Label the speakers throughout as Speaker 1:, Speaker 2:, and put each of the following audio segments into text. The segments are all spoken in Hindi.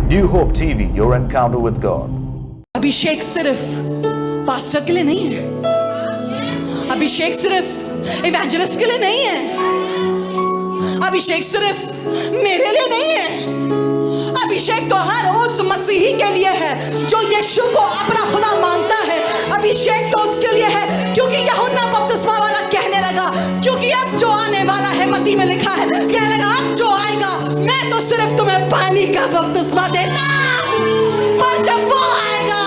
Speaker 1: New Hope TV, your encounter with God.
Speaker 2: अभिषेक सिर्फ पास्टर के लिए नहीं है, अभिषेक सिर्फ इवेंजलिस्ट के लिए नहीं है, अभिषेक सिर्फ मेरे लिए नहीं है, अभिषेक तो हर उस मसीही के लिए है जो यीशु को अपना खुदा मानता है। अभिषेक तो उसके लिए है क्योंकि यूहन्ना बपतिस्मा वाला कहने लगा, क्योंकि अब जो आने वाला है, मत्ती में लिखा है, कहने लगा अब जो आएगा मैं तो सिर्फ तुम्हें पानी का बपतिस्मा देता, पर जब वो आएगा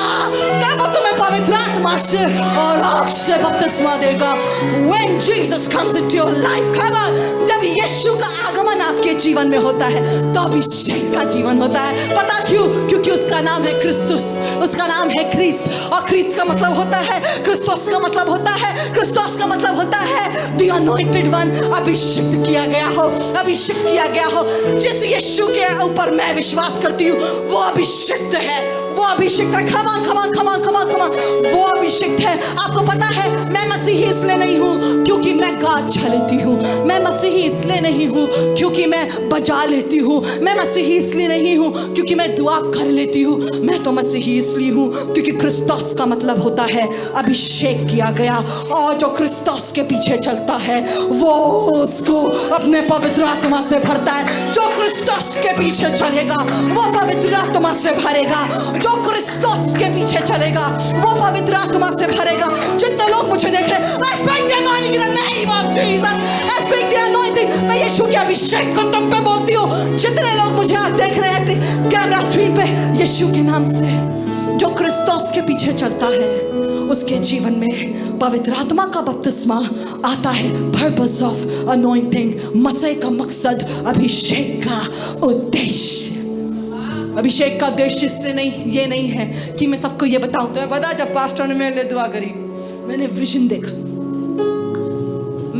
Speaker 2: तब वो तुम्हें पवित्र आत्मा से और आग से बपतिस्मा देगा। When Jesus comes into your life, come on, जब यीशु का आगमन आपके जीवन में होता है तो अभिषेक का जीवन होता है। पता क्यों? क्योंकि उसका नाम है क्रिस्तुस, उसका नाम है क्रिस्त, और क्रिस्त का मतलब होता है, क्रिस्तोस का मतलब होता है, क्रिस्तोस का मतलब होता है the anointed one, अभिषिक्त किया गया हो, अभिषिक्त किया गया हो। जिस यीशु के ऊपर मैं विश्वास करती हूँ वो अभिषिक्त है, वो अभिषिक्त है। Come on, come on, come on, come on, come on, वो अभिषिक्त है। आपको पता है मैं मसीही इसलिए नहीं हूँ क्योंकि मैं गा अच्छा लेती हूँ, मैं मसीही इसलिए नहीं हूँ क्योंकि मैं बजा लेती हूँ, मैं मसीही इसलिए नहीं हूँ क्योंकि मैं दुआ कर लेती हूँ, मैं तो मसीही इसलिए हूँ क्योंकि क्रिस्तोस का मतलब होता है अभिषेक किया गया, और जो क्रिस्तोस के पीछे चलता है वो उसको अपने पवित्र आत्मा से भरता है। जो क्रिस्तोस के पीछे चलेगा वो पवित्र आत्मा से भरेगा, जो क्रिस्तोस के पीछे चलेगा वो पवित्र आत्मा से भरेगा। जितने लोग मुझे देख रहे हैं, I speak the anointing in the name of Jesus, I speak the anointing, मैं यीशु के अभिषेक को तुम पे बोलती हूँ। जितने लोग मुझे आज देख रहे हैं कैमरा स्क्रीन पे, यीशु के नाम से, जो क्रिस्तोस के पीछे चलता है उसके जीवन में पवित्र आत्मा का बपतिस्मा आता है। पर्पस ऑफ अनॉइंटिंग, मसीह का मकसद, अभिषेक का उद्देश्य। अभिषेक का उद्देश्य इसलिए नहीं, ये नहीं है कि मैं सबको ये बताऊं। तो मैं पता, जब पास्टर ने मेरे लिए दुआ करी, मैंने विजन देखा,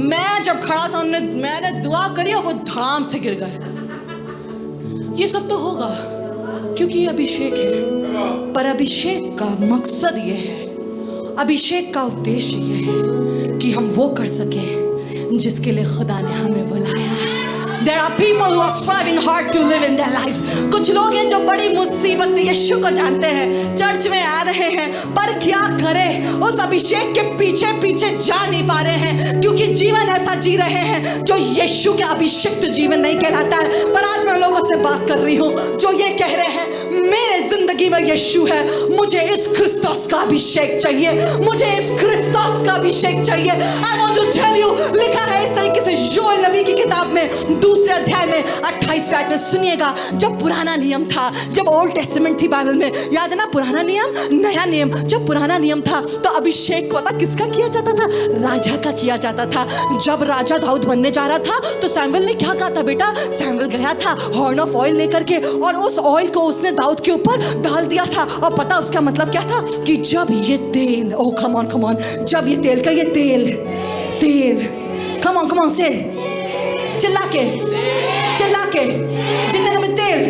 Speaker 2: मैं जब खड़ा था मैंने दुआ करी और वो धाम से गिर गए। ये सब तो होगा क्योंकि ये अभिषेक है, पर अभिषेक का मकसद ये है, अभिषेक का उद्देश्य ये है कि हम वो कर सकें जिसके लिए खुदा ने हमें बुलाया। There are people who are striving hard to live in their lives. कुछ लोग हैं जो बड़ी मुसीबत से यीशु को जानते हैं, चर्च में आ रहे हैं, पर क्या करें, उस अभिषेक के पीछे पीछे जा नहीं पा रहे हैं क्योंकि जीवन ऐसा जी रहे हैं जो यीशु के अभिषिक्त जीवन नहीं कहलाता है। पर आज मैं लोगों से बात कर रही हूँ जो ये कह रहे हैं मेरे जिंदगी में यीशु है, मुझे इस क्रिस्तोस का अभिषेक चाहिए, मुझे इस क्रिस्तोस का अभिषेक चाहिए। I want to tell you, लिखा है इस तरीके से योएल नबी की किताब में 2 अध्याय में 28 आयत में, सुनिएगा। जब पुराना नियम था, जब ओल्ड टेस्टामेंट थी बाइबल में, याद है ना, पुराना नियम नया नियम, जब पुराना नियम था तो अभिषेक पता किसका किया जाता था? राजा का किया जाता था। जब राजा दाऊद बनने जा रहा था तो सैमुएल ने क्या कहा था? बेटा, सैमुएल गया था हॉर्न ऑफ ऑयल लेकर के, और उस ऑयल को उसने दाऊद के ऊपर डाल दिया था। और पता उसका मतलब क्या था? कि जब ये तेल, ओ कम ऑन कम ऑन, जब ये तेल का ये तेल कम ऑन से चिल्ला के जिंदगी में तेल,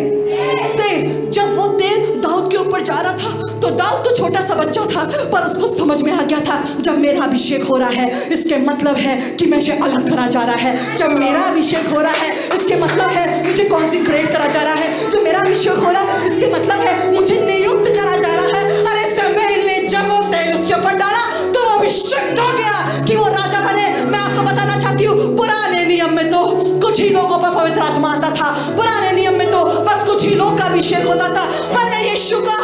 Speaker 2: जब वो तेल दाऊद के ऊपर जा रहा था तो दाऊद तो छोटा सा बच्चा था, पर उसको समझ में आ गया था जब मेरा अभिषेक हो रहा है इसके मतलब है कि मुझे अलग करा जा रहा है। जब मेरा अभिषेक हो रहा है इसके मतलब है मुझे कॉन्सेंट्रेट करा जा रहा है। जब मेरा अभिषेक हो रहा है इसके मतलब है मुझे नियुक्त करा जा रहा है। अरे सैमुएल ने जब वो तेल उसके ऊपर डाला तो वो अभिषेक हो गया कि वो राजा बने। मैं आपको बताना चाहती हूँ, पुराने नियम में तो कुछ ही लोगों पर पवित्र आत्मा आता था, पुराने नियम में तो बस कुछ ही लोग का अभिषेक होता था। पर मैं यीशु का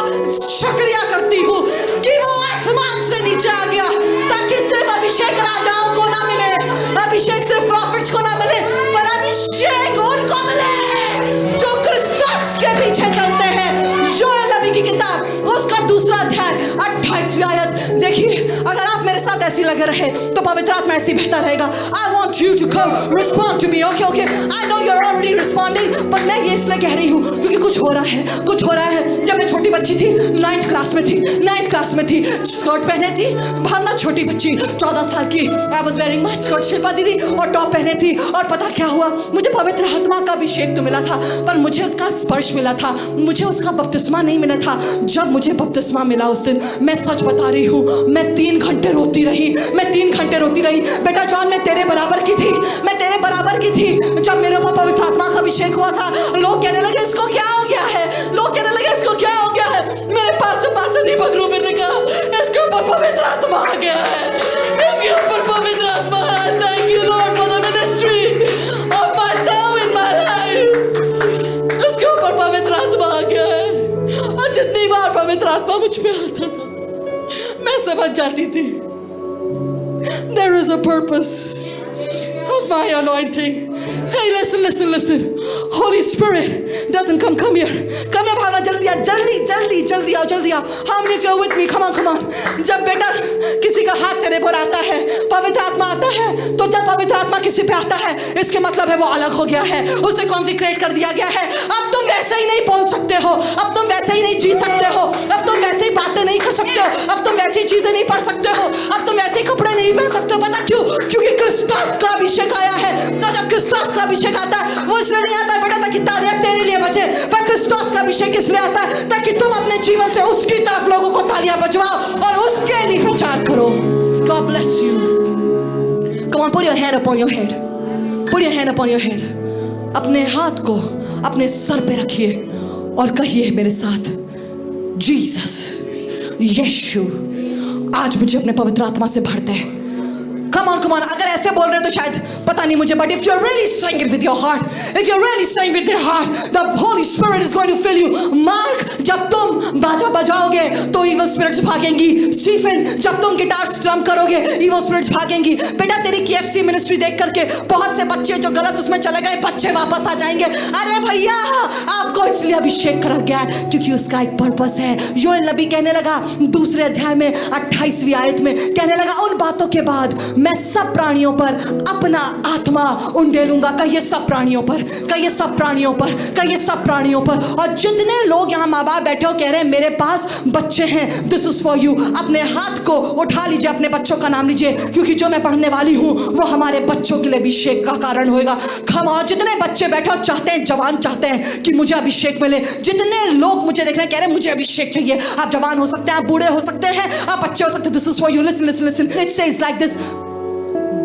Speaker 2: शुक्रिया करती हूँ कि वो आसमान से नीचे आ गया ताकि सिर्फ अभिषेक राजाओं को ना मिले, अभिषेक सिर्फ प्रॉफिट्स को ना मिले, पर अभिषेक उनको मिले जो क्रिस्तोस के पीछे चलते हैं। योएल नबी की किताब उसका 2 अध्याय 28 आयत देखिए। अगर आप मेरे साथ ऐसी लगे रहे तो पवित्र आत्मा ऐसी बेहतर रहेगा। I want you to come respond to me, okay? I know you're already responding, but मैं ये इसलिए कह रही हूँ क्योंकि कुछ हो रहा है। जब मैं छोटी बच्ची थी, 9th क्लास में थी, स्कर्ट पहने थी, भावना छोटी बच्ची 14 साल की, I was wearing my skirt, Shilpa दीदी, और टॉप पहने थी। और पता क्या हुआ? मुझे पवित्र आत्मा का अभिषेक तो मिला था, पर मुझे उसका स्पर्श मिला था, मुझे उसका बपतिस्मा नहीं मिला था। जब मुझे बपतिस्मा मिला उस दिन, मैं सच बता रही हूँ, मैं 3 घंटे रोती रही। बेटा जॉन, मैं तेरे बराबर की थी जब मेरे ऊपर पवित्र आत्मा का अभिषेक हुआ था। लोग कहने लगे इसको क्या हो गया है, लोग कहने लगे आत्मा मुझ पे आता था, मैं समझ जाती थी there is a purpose of my anointing. Hey, listen. Holy Spirit doesn't come here. Come here, भावना, जल्दी आओ. How many of you are with me? Come on. जब बेटा किसी का हाथ तेरे पर आता है, पवित्र आत्मा आता है, तो जब पवित्र आत्मा किसी पे आता है, इसके मतलब है वो अलग हो गया है, उसे कॉन्सिक्रेट कर दिया गया है. अब तुम वैसे ही नहीं बोल सकते हो, अब तुम वैसे ही नहीं जी सकते हो, अब तुम वैसे ही बातें नहीं कर सकते हो, अब तुम वैसी चीजें नहीं पढ़ सकते हो, अब तुम वैसे कपड़े नहीं पहन सकते हो. पता क्यों? क्योंकि क्रिस्टस का अभिषेक आया है. तो जब क्रिस्टस का अभिषेक आता है, वो इसलिए नहीं आता है बेटा ताकि तालियां तेरे लिए बजे, पर क्रिस्टस का अभिषेक इसलिए आता है ताकि तुम अपने जीवन से उसकी तरफ लोगों को तालियां बजवाओ और उसके लिए प्रचार करो. God bless you. Come on, put your hand upon your head. Put your hand upon your head. अपने हाथ को अपने सर पे रखिए और कहिए मेरे साथ, जीसस, यीशु आज मुझे अपने पवित्र आत्मा से भर दे. Come on. अगर ऐसे बोल रहे हो तो शायद पता नहीं मुझे, but if you're really saying it with your heart, if you're really saying it with your heart, the Holy Spirit is going to fill you. Mark, जब तुम बाजा बजाओगे तो evil spirits भागेंगी. Stephen, जब तुम गिटार स्ट्रम करोगे evil spirits भागेंगी. बेटा तेरी KFC मिनिस्ट्री देख करके बहुत से बच्चे जो गलत उसमें चले गए, बच्चे वापस आ जाएंगे. अरे भैया, आपको इसलिए अभिषेक करा गया है क्योंकि उसका एक पर्पस है. योएल नबी कहने लगा दूसरे अध्याय में 28वीं आयत में, कहने लगा उन बातों के बाद मैं सब प्राणियों पर अपना आत्मा उंडेलूंगा. कहिए सब प्राणियों पर, कहिए सब प्राणियों पर, कहिए सब प्राणियों पर. और जितने लोग यहाँ माँ बाप बैठे हो कह रहे हैं मेरे पास बच्चे हैं, दिस इज फॉर यू. अपने हाथ को उठा लीजिए, अपने बच्चों का नाम लीजिए, क्योंकि जो मैं पढ़ने वाली हूँ वो हमारे बच्चों के लिए अभिषेक का कारण होगा. खमा, जितने बच्चे बैठे हो चाहते हैं, जवान चाहते हैं कि मुझे अभिषेक मिले, जितने लोग मुझे देख रहे हैं कह रहे हैं मुझे अभिषेक चाहिए. आप जवान हो सकते हैं, आप बूढ़े हो सकते हैं, आप बच्चे हो सकते हैं, this is for you. Listen. It says like this,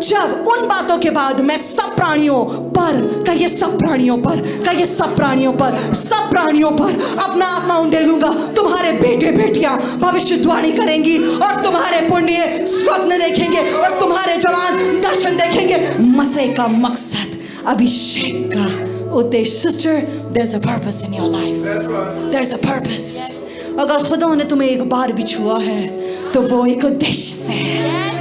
Speaker 2: जब उन बातों के बाद मैं सब प्राणियों पर, कहिए सब प्राणियों पर, कहिए सब प्राणियों पर, सब प्राणियों पर अपना आत्मा उंडेलूंगा. तुम्हारे बेटे बेटियां भविष्यवाणी करेंगी और तुम्हारे पुण्य स्वप्न देखेंगे और तुम्हारे जवान दर्शन देखेंगे. मसीह का मकसद, अभिषेक का उद्देश्य. Sister, there is a purpose in your life, there is a purpose. अगर खुदा ने तुम्हें एक बार भी छुआ है तो वो एक उद्देश्य से है.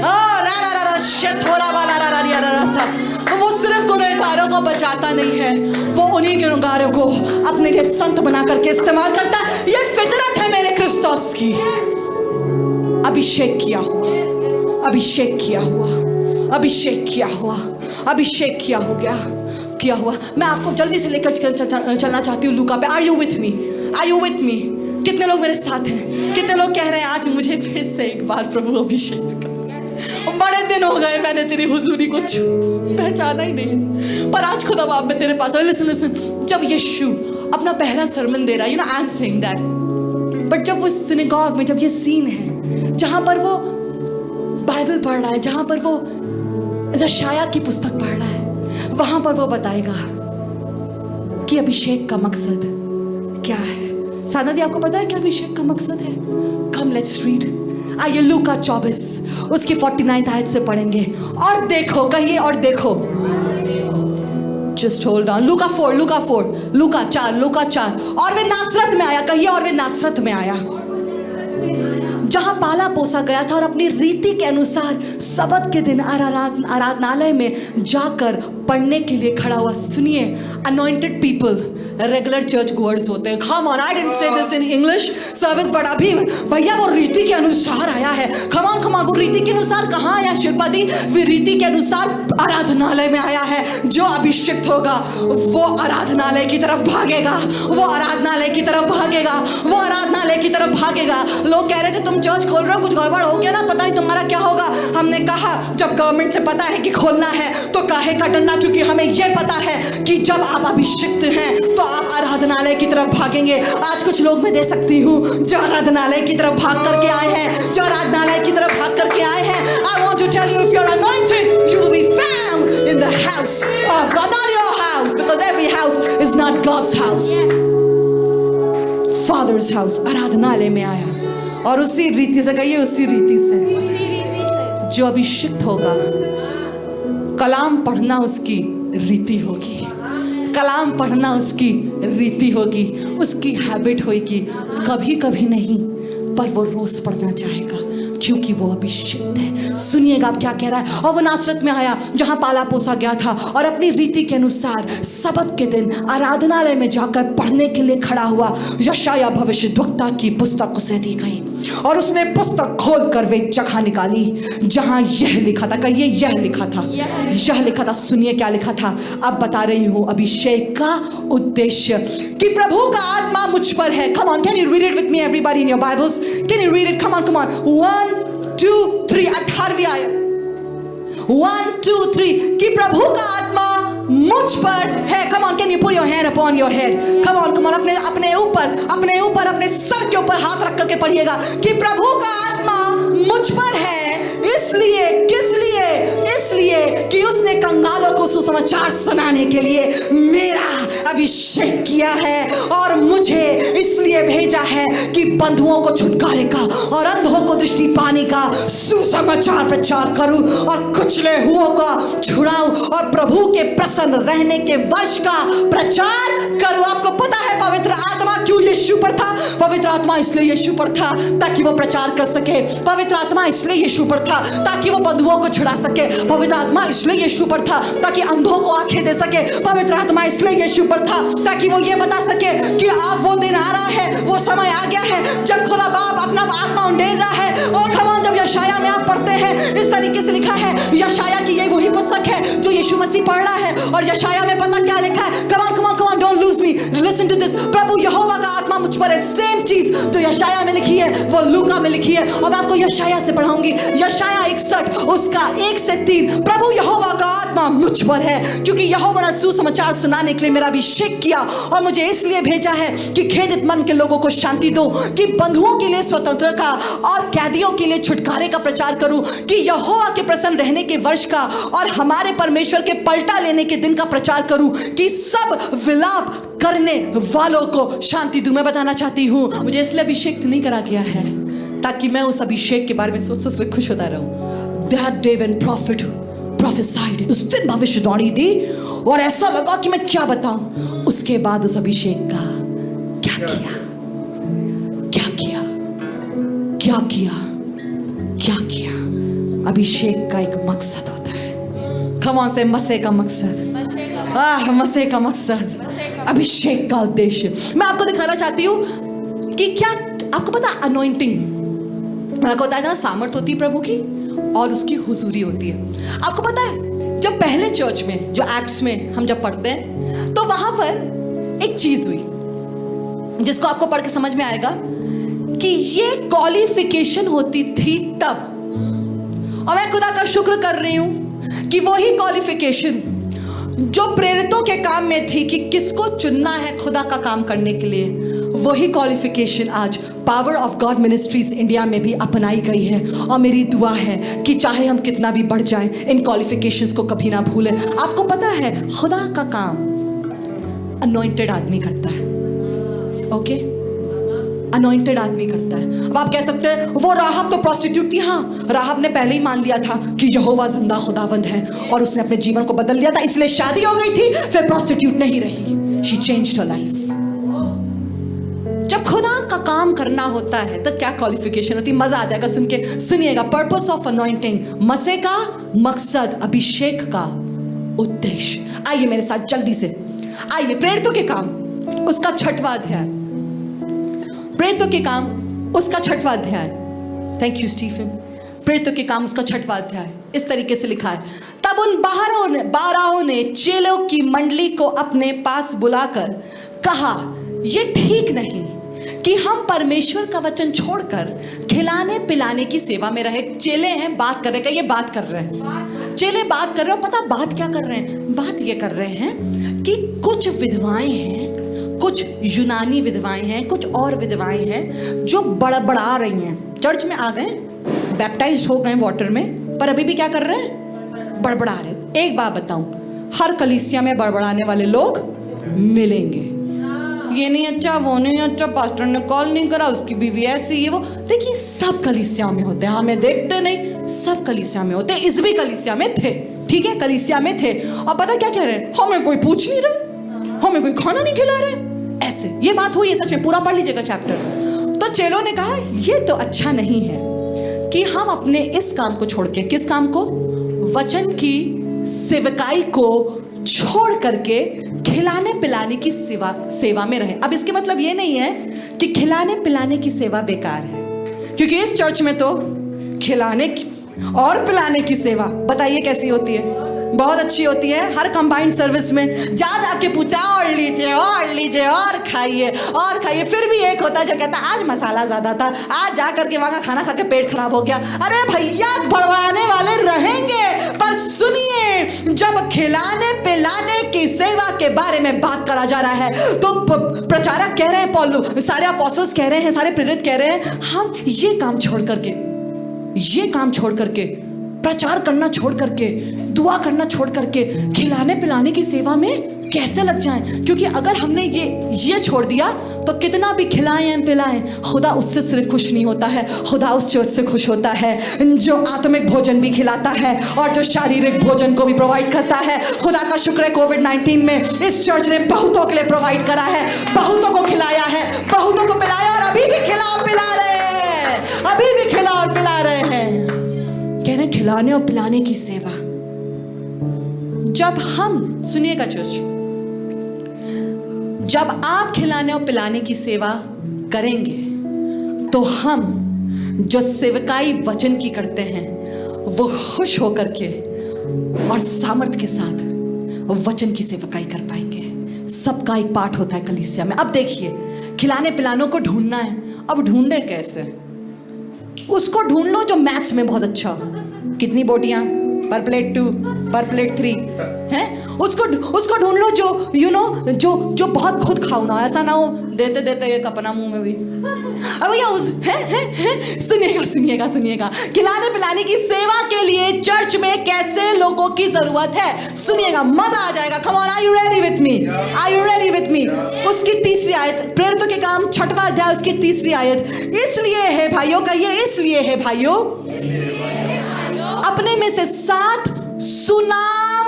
Speaker 2: वो सिर्फ गुनहगारों को बचाता नहीं है, वो उन्हीं गुनहगारों को अपने लिए संत बना करके इस्तेमाल करता है. ये फितरत है मेरे क्रिस्टोस की. अभिषेक किया हुआ. मैं आपको जल्दी से लेकर चलना चाहती हूँ लूका पे. Are you with me? कितने लोग मेरे साथ हैं? कितने लोग कह रहे हैं आज मुझे फिर से एक बार प्रभु अभिषेक कर. बड़े दिन हो गए मैंने तेरी हुजूरी को पहचाना ही नहीं, पर आज खुदा बाप मैं तेरे पास. लिसन. जब यीशु अपना पहला सरमन दे रहा है, I am saying that, but जब वो सिनेगॉग में, जब ये सीन है जहां पर वो बाइबल पढ़ रहा है, जहां पर वो यशायाह की पुस्तक पढ़ रहा है, वहां पर वो बताएगा कि अभिषेक का मकसद क्या है. साना दी, आपको पता है क्या अभिषेक का मकसद है? Come let's read. आइए लूका 24 उसकी 49 आयत से पढ़ेंगे. और देखो, कहिए और देखो. Just hold on. लूका 4, लूका 4. और वे नासरत में आया, कहिए और वे नासरत में आया, जहां पाला पोसा गया था, और अपनी रीति के अनुसार सबत के दिन आराधनालय में जाकर पढ़ने के लिए खड़ा हुआ. सुनिए, anointed people regular church goers होते हैं. Come on, I didn't say this in English service, but अभी भैया वो रीति के अनुसार आया है. Come on, वो रीति के अनुसार कहाँ आया शिल्पा दी? वो रीति के अनुसार आराधनालय में आया है. जो अभिषिक्त होगा वो आराधनालय की तरफ भागेगा, वो आराधनालय की तरफ भागेगा. लोग कह रहे थे तुम चर्च खोल रहे हो, कुछ गड़बड़ हो गया ना, पता नहीं तुम्हारा क्या होगा. हमने कहा जब गवर्नमेंट से पता है कि खोलना है तो काहे का डरना, क्योंकि हमें यह पता है कि जब आप अभिषिक्त हैं तो आप आराधनालय की तरफ भागेंगे. आज कुछ लोग मैं दे सकती हूँ जो आराधनालय की तरफ भाग करके आए हैं. I want to tell you, if you're anointed, you will be found in the house of God, not your house, because every house is not God's house. Father's house. आराधनालय में आया और उसी रीति से, कहिए उसी रीति से जो अभिषिक्त होगा, कलाम पढ़ना उसकी रीति होगी, कलाम पढ़ना उसकी रीति होगी, उसकी हैबिट होगी. कभी कभी नहीं, पर वो रोज पढ़ना चाहेगा क्योंकि वो अभिषिक्त है। सुनिएगा आप क्या कह रहा है। और वो नासरत में आया जहां पाला पोसा गया था और अपनी रीति के अनुसार सबत के दिन आराधनालय में जाकर पढ़ने के लिए खड़ा हुआ। यशाया भविष्यद्वक्ता की पुस्तक उसे दी गई और उसने पुस्तक खोलकर वे जगह निकाली जहां यह लिखा था। कहिए यह लिखा था, यह लिखा था। सुनिए क्या लिखा था। अब बता रही हूं अभिषेक का उद्देश्य कि प्रभु का आत्मा मुझ पर है। Come on, can you read it with me everybody in your Bibles? Can you read it? Come on, come on. 1 2 3 18वीं आयत। 1 2 3 कि प्रभु का आत्मा मुझ पर है। Come on, can you put your hand upon your head? Come on, come on. अपने ऊपर अपने सर के ऊपर हाथ रख करके पढ़िएगा कि प्रभु का आत्मा मुझ पर है। इसलिए, किस लिए? इसलिए कि उसने कंगालों को सुसमाचार सुनाने के लिए मेरा अभिषेक किया है और मुझे इसलिए भेजा है कि बंधुओं को छुटकारे का और अंधों को दृष्टि पाने का सुसमाचार प्रचार करूं और कुचले हुओं का छुड़ाऊं और प्रभु के प्रसन्न रहने के वर्ष का प्रचार करूं। आपको पता है पवित्र आत्मा क्यों यीशु पर था? पवित्र आत्मा इसलिए यीशु पर था ताकि वो प्रचार कर सके। पवित्र आत्मा इसलिए यीशु पर था ताकि वो बंधुओं को छुड़ा सके। पवित्र आत्मा इसलिए यीशु पर था ताकि अंधों को आंखें दे सके। पवित्र आत्मा इसलिए यीशु पर था ताकि वो ये बता सके कि आप वो दिन आ रहा है, वो समय आ गया है जब खुदा बाप अपना आत्मा उंडेल रहा है। और खबर जब यशाया में आप पढ़ते हैं इस तरीके से लिखा है। यशाया की ये वही पुस्तक है जो यीशु मसीह पढ़ रहा है और यशाया में पता क्या लिखा है? Come on, come on, come on, don't lose me, listen to this. प्रभु यहोवा का आत्मा मुझ पर है। सेम चीज जो यशाया में लिखी है वो लूका में लिखी है। और मैं आपको यशाया से पढ़ाऊंगी। यशाया 61 उसका 1 से 3। प्रभु यहोवा का आत्मा मुझ पर है क्योंकि यहोवा ने सुसमाचार सुनाने के लिए मेरा अभिषेक किया और मुझे इसलिए भेजा है कि खेदित मन के लोगों को शांति दो, कि बंधुओं के लिए स्वतंत्रता और कैदियों के लिए छुटकारे का प्रचार करूं, कि यहोवा के प्रसन्न रहने के वर्ष का और हमारे परमेश्वर के पलटा लेने के दिन का प्रचार करूं, कि सब विलाप करने वालों को शांति दूं। मैं बताना चाहती हूं मुझे इसलिए अभिषेक नहीं करा गया है ताकि मैं उस अभिषेक के बारे में सोच खुश होता रहूं। That day when prophet prophesied, उस दिन भविष्यवाणी दी और ऐसा लगा कि मैं क्या बताऊं। उसके बाद उस अभिषेक का क्या किया, क्या किया, क्या किया, क्या किया। अभिषेक का एक मकसद होता है। Come on, say मसे का मकसद। मसे का मकसद, अभिषेक का उद्देश्य। मैं आपको दिखाना चाहती हूँ कि क्या आपको पता अनॉइंटिंग आपको बताया था ना, सामर्थ होती है प्रभु की और उसकी हुजूरी होती है। आपको पता है जब पहले चर्च में जो एक्ट्स में हम जब पढ़ते हैं तो वहां पर एक चीज हुई जिसको आपको पढ़ के समझ में आएगा कि ये क्वालिफिकेशन होती थी तब। और मैं खुदा का शुक्र कर रही हूं कि वही क्वालिफिकेशन जो प्रेरितों के काम में थी कि किसको चुनना है खुदा का काम करने के लिए, वही क्वालिफिकेशन आज power of God ministries India में भी अपनाई गई है। और मेरी दुआ है कि चाहे हम कितना भी बढ़ जाएं, इन क्वालिफिकेशंस को कभी ना भूलें। आपको पता है खुदा का काम अनॉइंटेड आदमी करता है। ओके, अनॉइंटेड आदमी करता है। अब आप कह सकते हैं वो राहब तो प्रोस्टिट्यूट थी। हाँ, राहब ने पहले ही मान लिया था कि यहोवा जिंदा खुदावंद है और उसने अपने जीवन को बदल लिया था, इसलिए शादी हो गई थी, फिर प्रोस्टिट्यूट नहीं रही। She changed her life. जब खुदा का काम करना होता है तो क्या क्वालिफिकेशन होती है? मजा आ जाएगा सुन के। सुनिएगा, पर्पस ऑफ अनॉइंटिंग, मसे का मकसद, अभिषेक का उद्देश्य। आइए मेरे साथ जल्दी से, आइए प्रेरितों के काम उसका 6वां अध्याय। प्रेरितों के काम उसका 6वां अध्याय। Thank you Stephen. प्रेरितों के काम उसका 6वां अध्याय इस तरीके से लिखा है। तब उन बारहों ने चेलों की मंडली को अपने पास बुलाकर कहा, ये ठीक नहीं कि हम परमेश्वर का वचन छोड़कर खिलाने पिलाने की सेवा में रहे। चेले हैं, बात कर रहे हैं, ये बात कर रहे हैं, चेले बात कर रहे हो। पता बात क्या कर रहे हैं? बात ये कर रहे हैं कि कुछ विधवाएं हैं, कुछ यूनानी विधवाएं हैं, कुछ और विधवाएं हैं जो बड़बड़ा रही हैं। चर्च में आ गए, बैप्टाइज्ड हो गए वाटर में, पर अभी भी क्या कर रहे हैं? बड़बड़ा रहे हैं। एक बात बताऊं, हर कलीसिया में बड़बड़ाने वाले लोग मिलेंगे। ये नहीं अच्छा, वो नहीं अच्छा, पास्टर ने कॉल नहीं करा, उसकी बीवी ऐसी, ये वो। देखिए सब कलीसिया में होते हैं, हमें देखते नहीं, सब कलीसिया में होते हैं। इस भी कलीसिया में थे, ठीक है, कलीसिया में थे। और पता क्या कह रहे हैं? हमें कोई पूछ नहीं रहे, हमें कोई खाना नहीं खिला रहे। ऐसे ये बात हुई है सच में, पूरा पढ़ लीजिएगा चैप्टर। तो चेलों ने कहा ये तो अच्छा नहीं है कि हम अपने इस काम को छोड़ के, किस काम को? वचन की सेवकाई को छोड़ करके खिलाने पिलाने की सेवा में रहें। अब इसके मतलब ये नहीं है कि खिलाने पिलाने की सेवा बेकार है, क्योंकि इस चर्च में तो खिलाने की और पिलाने की सेवा, बताइए कैसी होती है? बहुत अच्छी होती है। हर कंबाइंड सर्विस में जाके पूछा और लीजिए और खाइए और खाइए। फिर भी एक होता है जो कहता है आज मसाला ज़्यादा था, आज जा करके वहाँ खाना खा के पेट खराब हो गया। अरे भैया, बढ़वाने वाले रहेंगे, पर सुनिए, जब खिलाने पिलाने की सेवा के बारे में बात करा जा रहा है तो प्रचारक कह रहे हैं, पौलुस, सारे अपोस्टल्स कह रहे हैं, सारे प्रेरित कह रहे हैं, हम ये काम छोड़ करके प्रचार करना छोड़ करके, दुआ करना छोड़ करके खिलाने पिलाने की सेवा में कैसे लग जाएं? क्योंकि अगर हमने ये छोड़ दिया तो कितना भी खिलाएं पिलाएं, खुदा उससे सिर्फ खुश नहीं होता है, खुदा उस चर्च से खुश होता है जो आत्मिक भोजन भी खिलाता है और जो शारीरिक भोजन को भी प्रोवाइड करता है। खुदा का शुक्र है, कोविड-19 में इस चर्च ने बहुतों के लिए प्रोवाइड करा है, बहुतों को खिलाया है, बहुतों को पिलाया और अभी भी खिला और पिला रहे हैं। कह रहे खिलाने और पिलाने की सेवा। जब हम, सुनिएगा चर्च, जब आप खिलाने और पिलाने की सेवा करेंगे तो हम जो सेवकाई वचन की करते हैं वो खुश होकर के और सामर्थ्य के साथ वचन की सेवकाई कर पाएंगे। सबका एक पार्ट होता है कलीसिया में। अब देखिए, खिलाने पिलानों को ढूंढना है। अब ढूंढे कैसे? उसको ढूंढ लो जो मैथ्स में बहुत अच्छा हो। कितनी बोटियां? पर प्लेट 2, पर प्लेट 3 है। उसको ढूंढ लो जो जो बहुत खुद खाओ ना, ऐसा ना हो देते देते एक अपना मुंह में भी। अब भैया सुनिएगा, खिलाने पिलाने की सेवा के लिए चर्च में कैसे लोगों की जरूरत है, सुनिएगा, मजा आ जाएगा। Come on, are you ready with me? उसकी तीसरी आयत, प्रेरितों के काम 6वां अध्याय, उसकी तीसरी आयत। इसलिए है भाइयों, कहिए इसलिए है भाइयों, अपने में से 7 सुनाम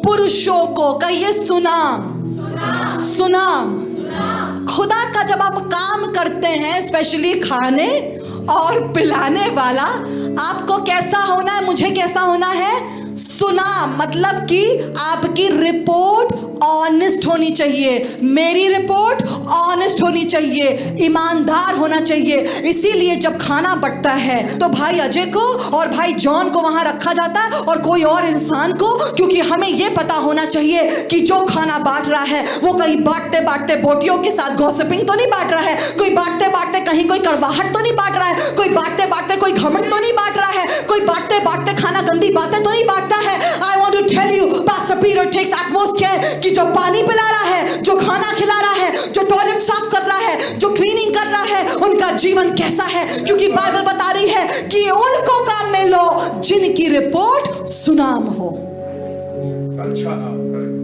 Speaker 2: पुरुषों को, कहिए सुनाम। खुदा का जब आप काम करते हैं, स्पेशली खाने और पिलाने वाला, आपको कैसा होना है? मुझे कैसा होना है? सुनाम। मतलब कि आपकी रिपोर्ट ऑनेस्ट होनी चाहिए, मेरी रिपोर्ट ऑनेस्ट होनी चाहिए, ईमानदार होना चाहिए। इसीलिए जब खाना बंटता है तो भाई अजय को और भाई जॉन को वहां रखा जाता है और कोई और इंसान को, क्योंकि हमें यह पता होना चाहिए कि जो खाना बांट रहा है वो कहीं बांटते बांटते बोटियों के साथ गॉसिपिंग तो नहीं बांट रहा है, कोई बांटते बांटते कहीं कोई कड़वाहट तो नहीं बांट रहा है, कोई बांटते बांटते कोई घमंड तो नहीं बांट रहा है, कोई बांटते बांटते खाना गंदी बातें तो नहीं बांटता है। I want to tell you, pastor Peter takes utmost care कि जो पानी पिला रहा है, जो खाना खिला रहा है, जो टॉयलेट साफ कर रहा है, जो क्लीनिंग कर रहा है, उनका जीवन कैसा है, क्योंकि बाइबल बता रही है कि उनको काम में लो जिनकी रिपोर्ट सुनाम हो,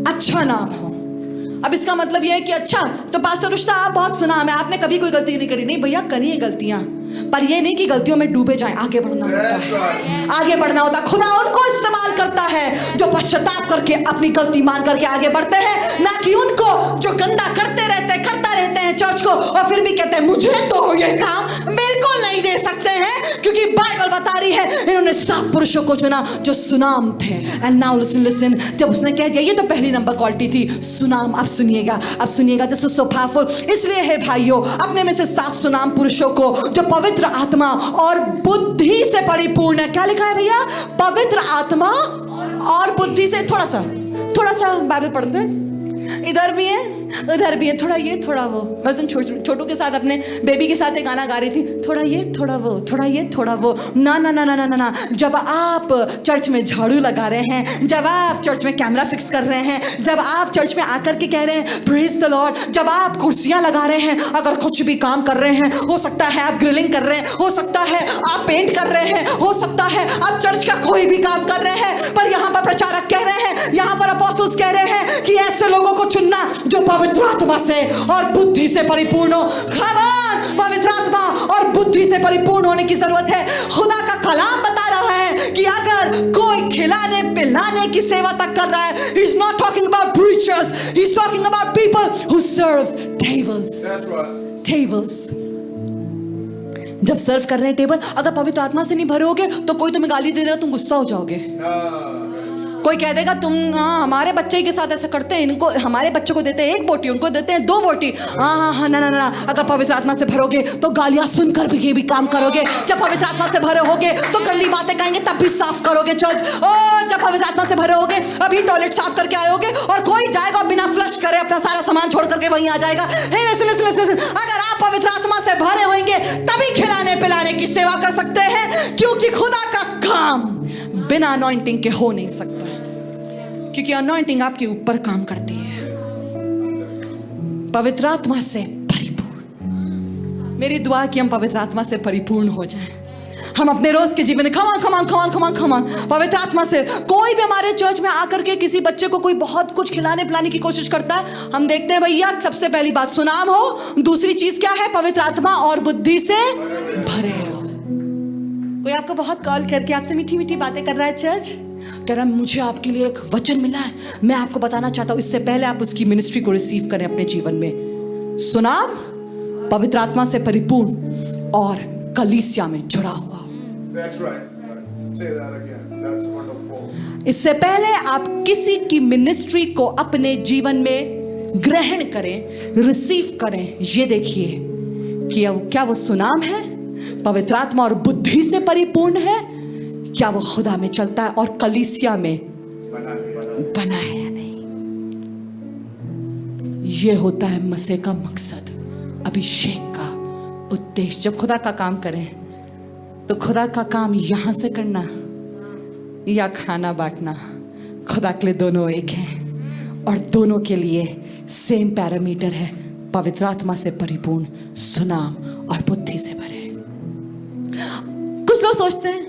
Speaker 2: अच्छा नाम हो। अब इसका मतलब यह है कि अच्छा तो पास्टर रुश्ता आप बहुत सुनाम है, आपने कभी कोई गलती नहीं करी। नहीं भैया, करिए गलतियां, पर यह नहीं कि गलतियों में डूबे जाएं। आगे बढ़ना होता है। खुदा उनको इस्तेमाल करता है जो पश्चाताप करके अपनी गलती मान करके आगे बढ़ते हैं, ना कि उनको जो गंदा करते रहते हैं चर्च को और फिर भी कहते हैं मुझे तो ये काम बिल्कुल नहीं दे सकते हैं, क्योंकि बाइबल बता रही है इन्होंने 7 पुरुषों को चुना जो सुनाम थे। एंड नाउ लिसन, जब उसने कह दिया ये तो पहली नंबर क्वालिटी थी, सुनाम। अब सुनिएगा, दिस इज सो पावरफुल। इसलिए है भाइयों, अपने में से 7 सुनाम पुरुषों को जो पवित्र आत्मा और बुद्धि से परिपूर्ण है। क्या लिखा है भैया? पवित्र आत्मा और बुद्धि से। थोड़ा सा बाइबल पढ़ते हैं, इधर भी है उधर भी है, थोड़ा ये थोड़ा वो। मैं तुम छोटू के साथ, अपने बेबी के साथ एक गाना गा रही थी, थोड़ा ये थोड़ा वो, थोड़ा ये थोड़ा वो। ना। जब आप चर्च में झाड़ू लगा रहे हैं, जब आप चर्च में कैमरा फिक्स कर रहे हैं, जब आप चर्च में आकर के कह रहे हैं प्रेज द लॉर्ड, जब आप कुर्सियां लगा रहे हैं, अगर कुछ भी काम कर रहे हैं, हो सकता है आप ग्रिलिंग कर रहे हैं, हो सकता है आप पेंट कर रहे हैं, हो सकता है आप चर्च का कोई भी काम कर रहे हैं, पर यहाँ पर प्रचारक कह रहे हैं, यहाँ पर अपोस्टल्स कह रहे हैं कि ऐसे लोगों को चुनना जो पवित्र आत्मा से और बुद्धि से परिपूर्ण हो। खबर, पवित्र आत्मा और बुद्धि से परिपूर्ण होने की जरूरत है। खुदा का कलाम बता रहा है कि अगर कोई खिलाने पिलाने की सेवा तक कर रहा है, he is not talking about preachers, he is talking about people who serve tables. That's right. Tables. जब सर्व कर रहे हैं टेबल, अगर पवित्र आत्मा से नहीं भरे होगे तो कोई तुम्हें गाली दे देगा, तुम गुस्सा हो जाओगे। कोई कह देगा तुम हमारे बच्चे के साथ ऐसा करते हैं, इनको हमारे बच्चों को देते हैं 1 बोटी, उनको देते हैं 2 बोटी। हाँ ना ना ना। अगर पवित्र आत्मा से भरोगे तो गालियां सुनकर भी ये भी काम करोगे। जब पवित्र आत्मा से भरे होगे तो गंदी बातें कहेंगे तब भी साफ करोगे चर्च। जब पवित्र आत्मा से भरे होगे, अभी टॉयलेट साफ करके आए होगे और कोई जाएगा बिना फ्लश करे अपना सारा सामान छोड़ करके वहीं आ जाएगा। अगर आप पवित्र आत्मा से भरे होंगे तभी खिलाने पिलाने की सेवा कर सकते हैं, क्योंकि खुदा का काम बिना अनॉइंटिंग के हो नहीं सकता, क्योंकि अनॉइंटिंग आपके ऊपर काम करती है। पवित्र आत्मा से परिपूर्ण। मेरी दुआ कि हम पवित्र आत्मा से परिपूर्ण हो जाएं। हम अपने रोज के जीवन में खमान पवित्र आत्मा से। कोई भी हमारे चर्च में आकर के किसी बच्चे को कोई बहुत कुछ खिलाने पिलाने की कोशिश करता है, हम देखते हैं भैया सबसे पहली बात सुनाम हो, दूसरी चीज क्या है, पवित्र आत्मा और बुद्धि से भरे हो। कोई आपको बहुत कॉल करके आपसे मीठी मीठी बातें कर रहा है चर्च, कह रहा मुझे आपके लिए एक वचन मिला है, मैं आपको बताना चाहता हूं। इससे पहले आप उसकी मिनिस्ट्री को रिसीव करें अपने जीवन में। सुनाम पवित्र आत्मा से परिपूर्ण और कलीसिया में जुड़ा हुआ।
Speaker 3: That's right. Say that again. That's wonderful.
Speaker 2: इससे पहले आप किसी की मिनिस्ट्री को अपने जीवन में ग्रहण करें, रिसीव करें, ये देखिए कि क्या वो सुनाम है, पवित्र आत्मा और बुद्धि से परिपूर्ण है, क्या वो खुदा में चलता है और कलीसिया में बना है या नहीं। ये होता है मसीह का मकसद, अभिषेक का उद्देश्य। जब खुदा का काम करें तो खुदा का काम यहां से करना या खाना बांटना, खुदा के लिए दोनों एक हैं और दोनों के लिए सेम पैरामीटर है, पवित्र आत्मा से परिपूर्ण, सुनाम और बुद्धि से भरे। कुछ लोग सोचते हैं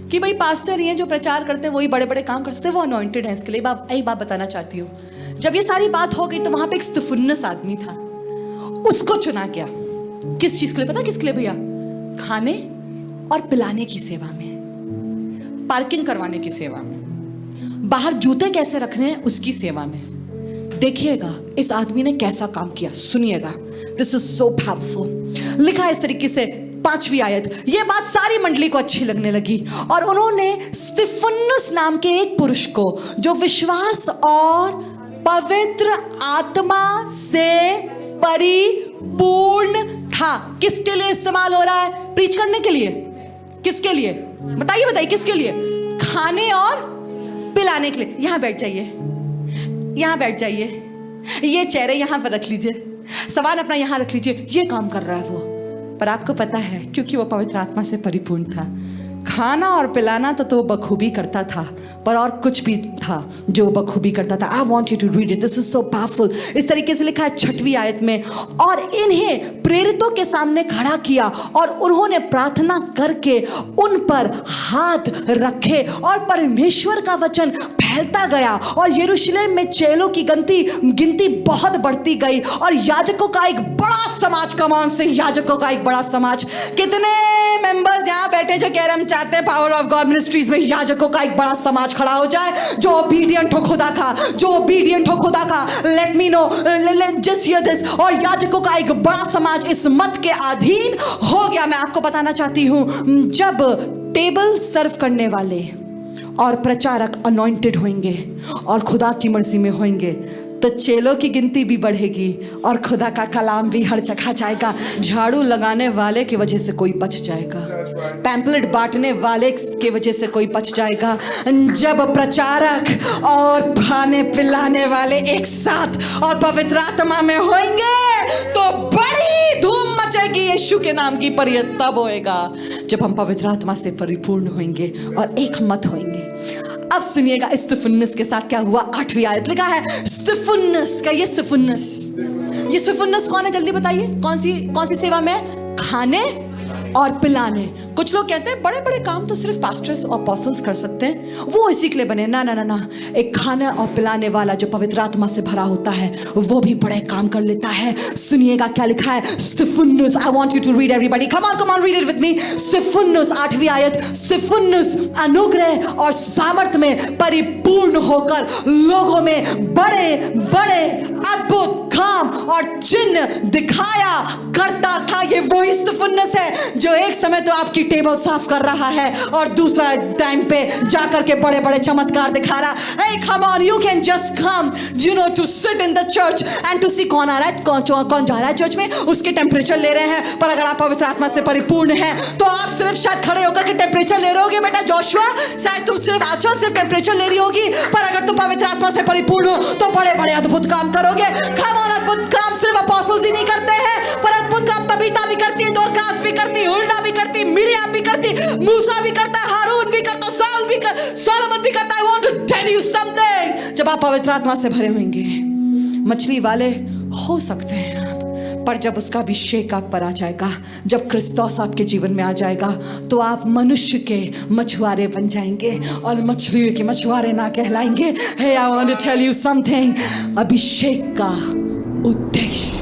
Speaker 2: कि भाई पास्टर ये जो प्रचार करते हैं वही बड़े बड़े काम कर सकते हैं, वो अनॉइंटेड है। इसके लिए एक बात बताना चाहती हूँ। जब ये सारी बात हो गई तो वहां पे एक स्तिफनुस आदमी था, उसको चुना गया। किस चीज के लिए पता, किसके लिए भैया? खाने और पिलाने की सेवा में, पार्किंग करवाने की सेवा में, बाहर जूते कैसे रखने हैं उसकी सेवा में। देखिएगा इस आदमी ने कैसा काम किया, सुनिएगा। This is so powerful. लिखा है इस तरीके से, 5वीं आयत। ये बात सारी मंडली को अच्छी लगने लगी और उन्होंने स्तिफनुस नाम के एक पुरुष को, जो विश्वास और पवित्र आत्मा से परिपूर्ण था। किसके लिए इस्तेमाल हो रहा है? प्रीच करने के लिए। किसके लिए? बताइए किसके लिए? खाने और पिलाने के लिए। यहां बैठ जाइए, यहां बैठ जाइए, ये चेहरे यहां पर रख लीजिए, सामान अपना यहां रख लीजिए। ये काम कर रहा है वो, पर आपको पता है क्योंकि वो पवित्र आत्मा से परिपूर्ण था। खाना और पिलाना तो बखूबी करता था, पर और कुछ भी था जो बखूबी करता था। I want you to read it, this is so powerful. इस तरीके से लिखा है 6वीं आयत में, और इन्हें प्रेरितों के सामने खड़ा किया और उन्होंने प्रार्थना करके उन पर हाथ रखे और परमेश्वर का वचन फैलता गया और यरूशलेम में चेलों की गिनती बहुत बढ़ती गई और याजकों का एक बड़ा समाज, कमान से याजकों का एक बड़ा समाज। कितने मेंबर्स यहाँ बैठे जो कह रहे हम चाहते हैं पावर ऑफ गॉड मिनिस्ट्रीज में याजकों का एक बड़ा समाज खड़ा हो जाए, जो ओबीडियंट हो खुदा का, जो ओबीडियंट हो खुदा का। Let me know, just here this. और याजकों का एक बड़ा समाज इस मत के अधीन हो गया। मैं आपको बताना चाहती हूं, जब टेबल सर्व करने वाले और प्रचारक अनॉइंटेड होंगे और खुदा की मर्जी में होंगे तो चेलों की गिनती भी बढ़ेगी और खुदा का कलाम भी हर जगह जाएगा। झाड़ू लगाने वाले की वजह से कोई बच जाएगा, पैम्पलेट बांटने वाले की वजह से कोई बच जाएगा। जब प्रचारक और खाने पिलाने वाले एक साथ और पवित्र आत्मा में होंगे तो बड़ी धूम मचेगी यीशु के नाम की। पर यह तब होएगा जब हम पवित्र आत्मा से परिपूर्ण होंगे और एक मत होंगे। अब सुनिएगा स्तिफनुस के साथ क्या हुआ। 8वीं आयत लिखा है स्तिफनुस का। ये स्तिफनुस कौन है? जल्दी बताइए, कौन सी सेवा में? खाने और पिलाने। कुछ लोग कहते हैं बड़े बड़े काम तो सिर्फ पास्टर्स और अपोस्टल्स कर सकते हैं, वो इसी के लिए बने। ना ना ना ना, एक खाने और पिलाने वाला जो पवित्र आत्मा से भरा होता है वो भी बड़े काम कर लेता है। सुनिएगा क्या लिखा है स्तिफनुस। I want you to read everybody, come on read it with me. स्तिफनुस 8वीं आयत। स्तिफनुस अनुग्रह और सामर्थ में परिपूर्ण होकर लोगों में बड़े बड़े अद्भुत काम और चिन्ह दिखाया करता था। ये वही स्तिफनुस है जो एक समय तो आपकी टेबल साफ कर रहा है और दूसरा टाइम पे जाकर के बड़े बड़े चमत्कार दिखा रहा। Hey, come on, you can just come, you know, to sit in the church and to see कौन आ रहा है, कौन जा रहा है चर्च में, उसके टेम्परेचर ले रहे हैं। पर अगर आप पवित्र आत्मा से परिपूर्ण हैं तो आप सिर्फ शायद खड़े होकर के टेम्परेचर ले रहे होगे बेटा जोशुआ, शायद तुम सिर्फ आचो सिर्फ टेम्परेचर ले रही होगी, पर अगर तुम पवित्र आत्मा से परिपूर्ण हो तो बड़े बड़े अद्भुत काम करोगे। Come on, अद्भुत काम सिर्फ अपोस्टल्स ही नहीं करते हैं, पर अद्भुत काम तबीता भी करती है, दोरकास भी करती, हुल्डा भी करती, मिरियम भी करती, मूसा भी करता, हारून भी करता, साउल भी कर, सोलोमन भी करता। I want to tell you something, जब आप पवित्र आत्मा से भरे होंगे मछली वाले हो सकते हैं आप, पर जब उसका अभिषेक आप पर आ जाएगा, जब क्रिस्तोस आपके जीवन में आ जाएगा तो आप मनुष्य के मछुआरे बन जाएंगे और मछलियों के मछुआरे ना कहलाएंगे। Hey, I want to tell you something, अभिषेक का उद्देश्य